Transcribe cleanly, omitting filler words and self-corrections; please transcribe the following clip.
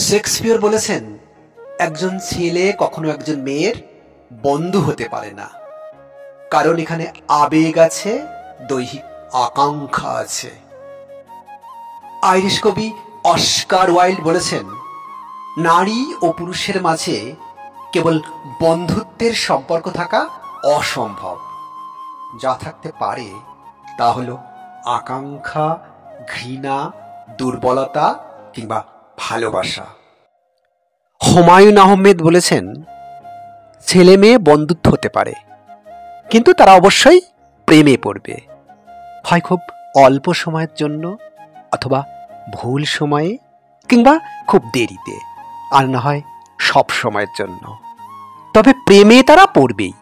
Shakespeare বলেছেন, একজন ছেলে কখনো একজন মেয়ের বন্ধু হতে পারে না, কারণ এখানে আবেগ আছে, দৈহিক আকাঙ্ক্ষা আছে। আইরিশ কবি অস্কার ওয়াইল্ড বলেছেন, নারী ও পুরুষের মাঝে কেবল বন্ধুত্বের সম্পর্ক থাকা অসম্ভব। যা থাকতে পারে তা হলো আকাঙ্ক্ষা, ঘৃণা, দুর্বলতা কিংবা ভালোবাসা। হুমায়ুন আহমেদ বলেছেন, ছেলে মেয়ে বন্ধুত্ব হতে পারে, কিন্তু তারা অবশ্যই প্রেমে পড়বে, হয় খুব অল্প সময়ের জন্য, অথবা ভুল সময়ে, কিংবা খুব দেরিতে, আর না হয় সব সময়ের জন্য। তবে প্রেমে তারা পড়বেই।